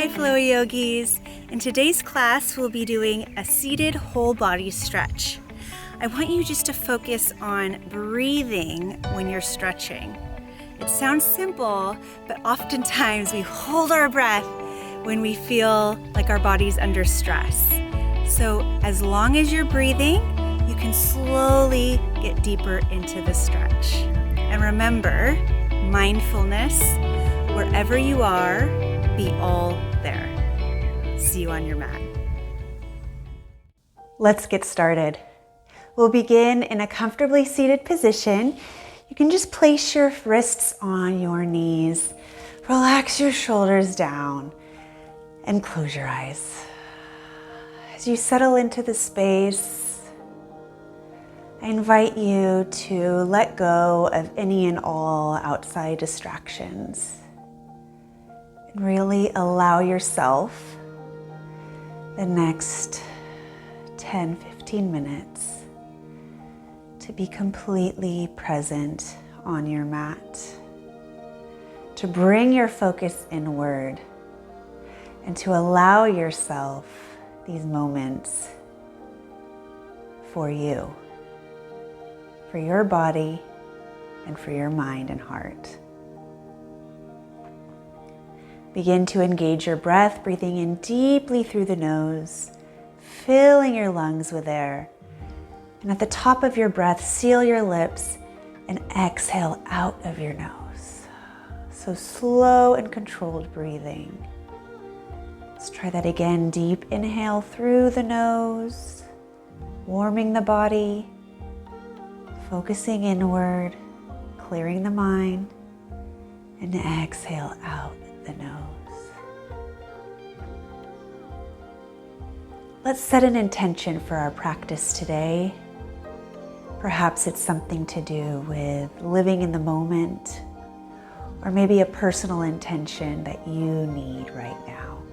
Hi Flow Yogis! In today's class we'll be doing a seated whole body stretch. I want you just to focus on breathing when you're stretching. It sounds simple, but oftentimes we hold our breath when we feel like our body's under stress. So as long as you're breathing, you can slowly get deeper into the stretch. And remember, mindfulness, wherever you are, be all there. See you on your mat. Let's get started. We'll begin in a comfortably seated position. You can just place your wrists on your knees, relax your shoulders down, and close your eyes. As you settle into the space, I invite you to let go of any and all outside distractions and really allow yourself the next 10-15 minutes to be completely present on your mat, to bring your focus inward and to allow yourself these moments for you, for your body, and for your mind and heart. Begin to engage your breath, breathing in deeply through the nose, filling your lungs with air. And at the top of your breath, seal your lips and exhale out of your nose. So slow and controlled breathing. Let's try that again. Deep inhale through the nose, warming the body, focusing inward, clearing the mind, and exhale out the nose. Let's set an intention for our practice today. Perhaps it's something to do with living in the moment, or maybe a personal intention that you need right now.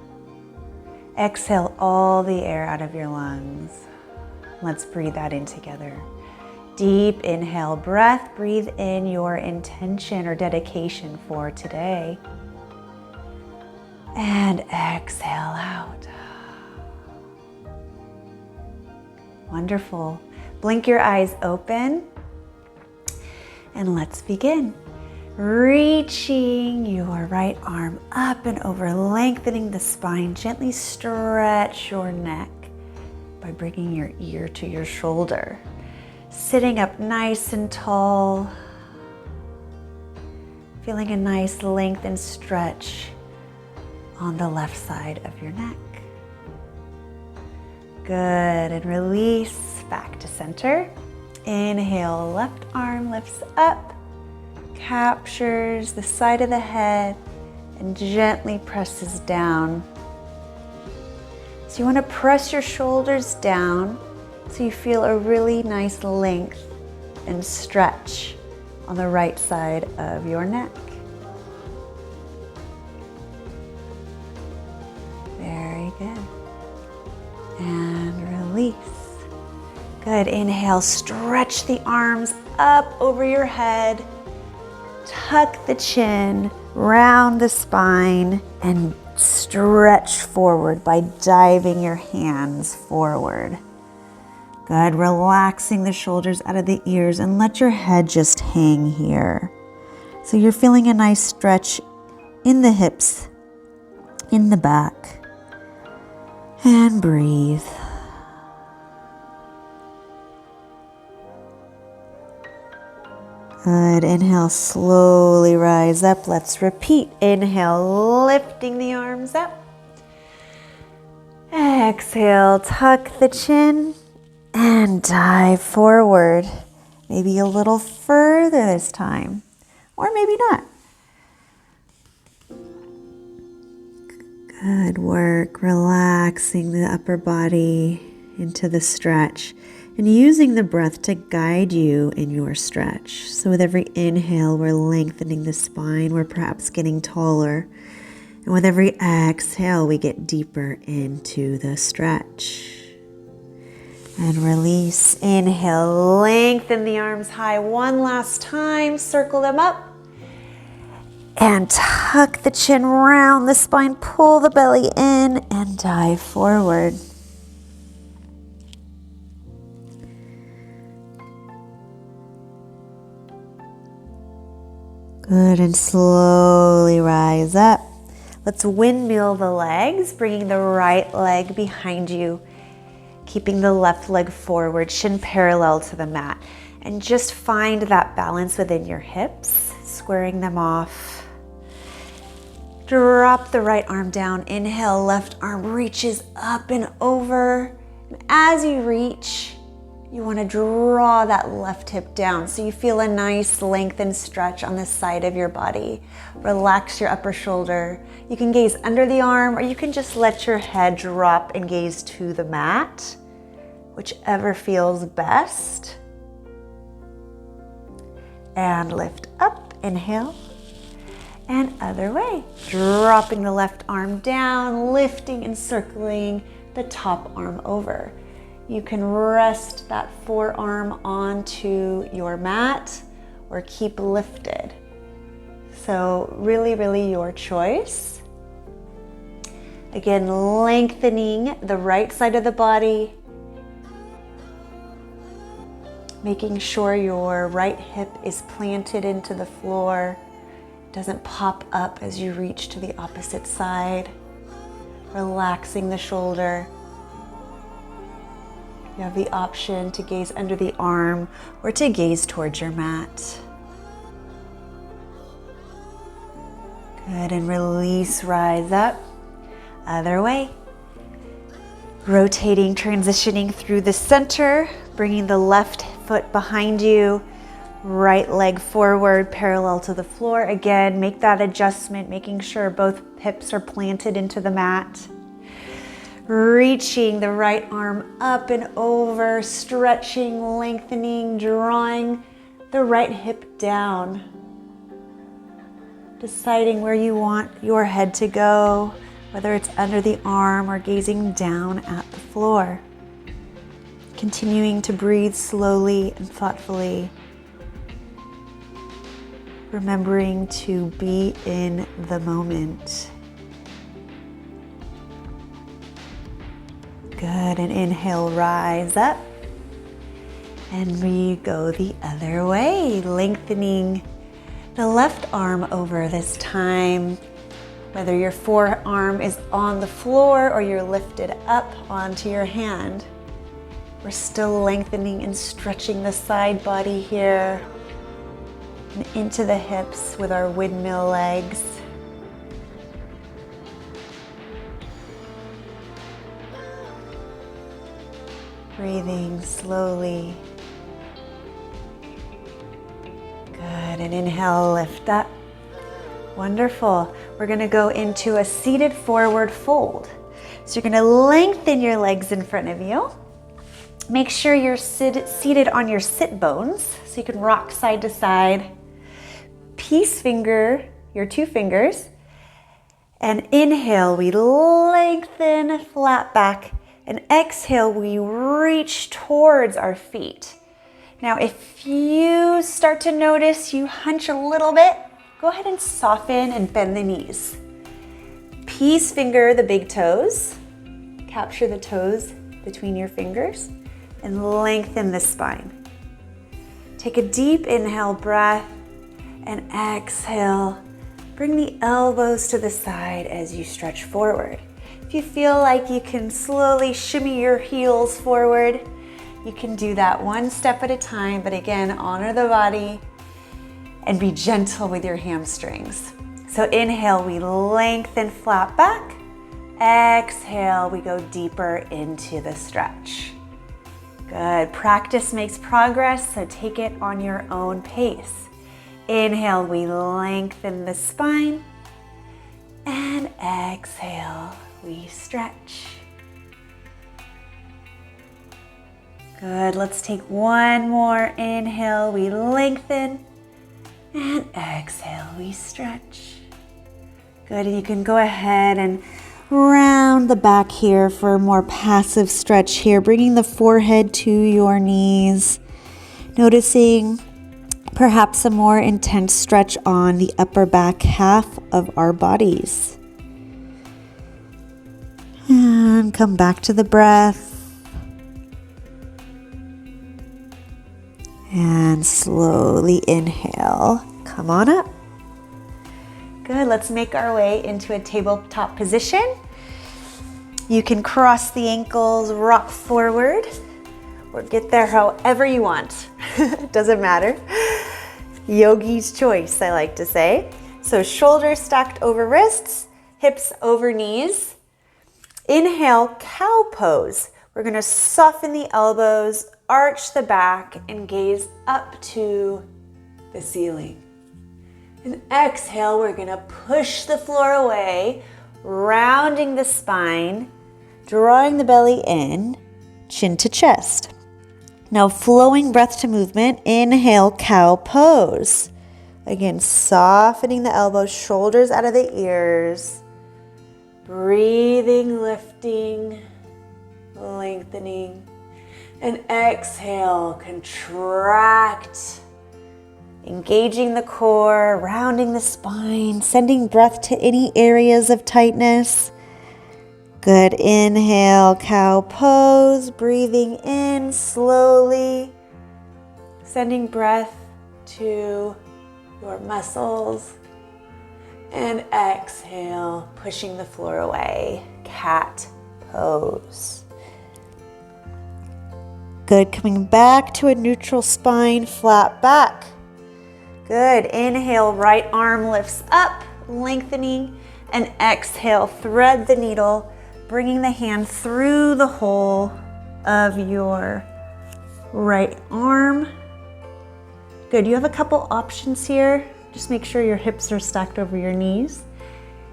Exhale all the air out of your lungs. Let's breathe that in together. Deep inhale, breath, breathe in your intention or dedication for today. And exhale out. Wonderful. Blink your eyes open and let's begin. Reaching your right arm up and over, lengthening the spine. Gently stretch your neck by bringing your ear to your shoulder. Sitting up nice and tall. Feeling a nice length and stretch on the left side of your neck. Good, and release back to center. Inhale, left arm lifts up, captures the side of the head, and gently presses down. So you want to press your shoulders down so you feel a really nice length and stretch on the right side of your neck. Very good. And release. Good. Inhale, stretch the arms up over your head. Tuck the chin, round the spine, and stretch forward by diving your hands forward. Good. Relaxing the shoulders out of the ears and let your head just hang here. So you're feeling a nice stretch in the hips, in the back. And breathe. Good. Inhale, slowly rise up. Let's repeat. Inhale, lifting the arms up. Exhale, tuck the chin and dive forward. Maybe a little further this time, or maybe not. Good work, relaxing the upper body into the stretch and using the breath to guide you in your stretch. So with every inhale, we're lengthening the spine, we're perhaps getting taller. And with every exhale, we get deeper into the stretch. And release, inhale, lengthen the arms high one last time, circle them up. And tuck the chin, round the spine, pull the belly in, and dive forward. Good, and slowly rise up. Let's windmill the legs, bringing the right leg behind you, keeping the left leg forward, shin parallel to the mat. And just find that balance within your hips, squaring them off. Drop the right arm down. Inhale, left arm reaches up and over. And as you reach, you want to draw that left hip down so you feel a nice length and stretch on the side of your body. Relax your upper shoulder. You can gaze under the arm, or you can just let your head drop and gaze to the mat, whichever feels best. And lift up, inhale, and other way. Dropping the left arm down, lifting and circling the top arm over. You can rest that forearm onto your mat or keep lifted. So really, really your choice. Again, lengthening the right side of the body, making sure your right hip is planted into the floor, doesn't pop up as you reach to the opposite side. Relaxing the shoulder. You have the option to gaze under the arm or to gaze towards your mat. Good, and release, rise up. Other way. Rotating, transitioning through the center, bringing the left foot behind you, right leg forward, parallel to the floor. Again, make that adjustment, making sure both hips are planted into the mat. Reaching the right arm up and over, stretching, lengthening, drawing the right hip down. Deciding where you want your head to go, whether it's under the arm or gazing down at the floor. Continuing to breathe slowly and thoughtfully. Remembering to be in the moment. Good, and inhale, rise up. And we go the other way, lengthening the left arm over this time. Whether your forearm is on the floor or you're lifted up onto your hand. We're still lengthening and stretching the side body here and into the hips with our windmill legs. Breathing slowly. Good, and inhale, lift up. Wonderful. We're going to go into a seated forward fold. So you're going to lengthen your legs in front of you. Make sure you're seated on your sit bones so you can rock side to side. Peace finger your two fingers. And inhale, we lengthen flat back. And exhale, we reach towards our feet. Now, if you start to notice you hunch a little bit, go ahead and soften and bend the knees. Peace finger the big toes. Capture the toes between your fingers and lengthen the spine. Take a deep inhale breath and exhale. Bring the elbows to the side as you stretch forward. If you feel like you can slowly shimmy your heels forward, you can do that one step at a time, but again, honor the body and be gentle with your hamstrings. So inhale, we lengthen flat back. Exhale, we go deeper into the stretch. Good, practice makes progress, so take it on your own pace. Inhale, we lengthen the spine, and exhale, we stretch. Good, let's take one more inhale, we lengthen, and exhale, we stretch. Good, and you can go ahead and round the back here for a more passive stretch here, bringing the forehead to your knees, noticing perhaps a more intense stretch on the upper back half of our bodies. And come back to the breath. And slowly inhale. Come on up. Good, let's make our way into a tabletop position. You can cross the ankles, rock forward, or get there however you want. It doesn't matter. Yogi's choice, I like to say. So shoulders stacked over wrists, hips over knees. Inhale, cow pose. We're gonna soften the elbows, arch the back, and gaze up to the ceiling. And exhale, we're gonna push the floor away, rounding the spine, drawing the belly in, chin to chest. Now flowing breath to movement, inhale, cow pose. Again, softening the elbows, shoulders out of the ears. Breathing, lifting, lengthening. And exhale, contract. Engaging the core, rounding the spine, sending breath to any areas of tightness. Good, inhale, cow pose, breathing in slowly, sending breath to your muscles. And exhale, pushing the floor away, cat pose. Good, coming back to a neutral spine, flat back. Good, inhale, right arm lifts up, lengthening, and exhale, thread the needle, bringing the hand through the hole of your right arm. Good, you have a couple options here. Just make sure your hips are stacked over your knees.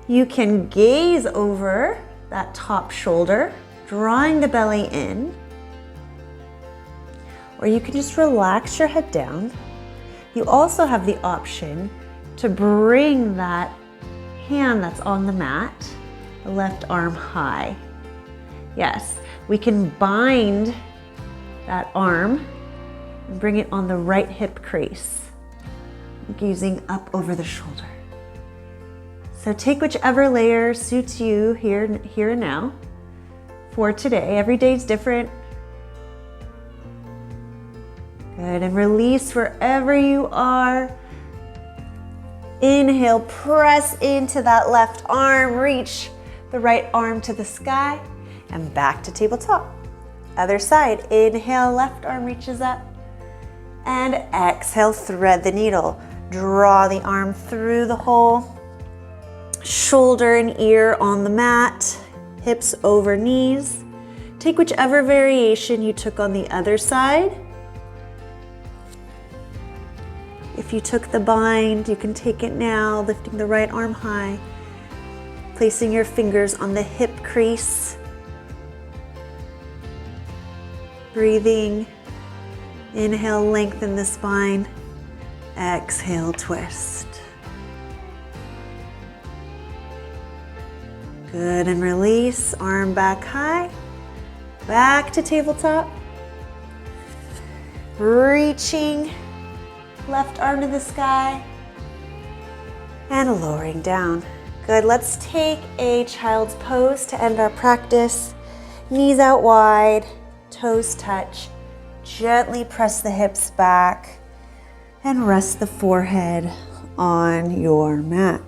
You can gaze over that top shoulder, drawing the belly in. Or you can just relax your head down. You also have the option to bring that hand that's on the mat, the left arm high. Yes, we can bind that arm and bring it on the right hip crease, gazing up over the shoulder. So take whichever layer suits you here and now for today. Every day is different. Good, and release wherever you are. Inhale, press into that left arm, reach the right arm to the sky, and back to tabletop. Other side, inhale, left arm reaches up, and exhale, thread the needle. Draw the arm through the hole, shoulder and ear on the mat, hips over knees. Take whichever variation you took on the other side. If you took the bind, you can take it now, lifting the right arm high, placing your fingers on the hip crease, breathing. Inhale, lengthen the spine. Exhale, twist. Good, and release, arm back high, back to tabletop. Reaching, left arm to the sky, and lowering down. Good, let's take a child's pose to end our practice. Knees out wide, toes touch. Gently press the hips back and rest the forehead on your mat.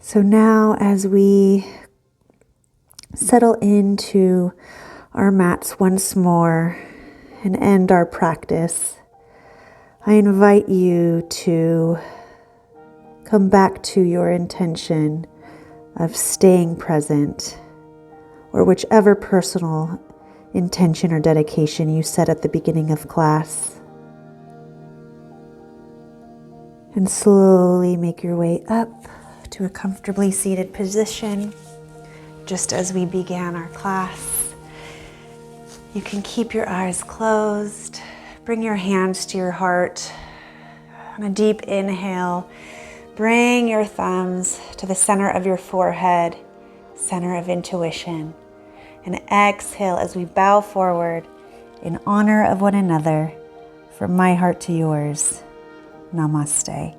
So now as we settle into our mats once more and end our practice, I invite you to come back to your intention of staying present, or whichever personal intention or dedication you set at the beginning of class. And slowly make your way up to a comfortably seated position, just as we began our class. You can keep your eyes closed. Bring your hands to your heart. On a deep inhale, bring your thumbs to the center of your forehead, center of intuition. And exhale as we bow forward in honor of one another, From my heart to yours, namaste.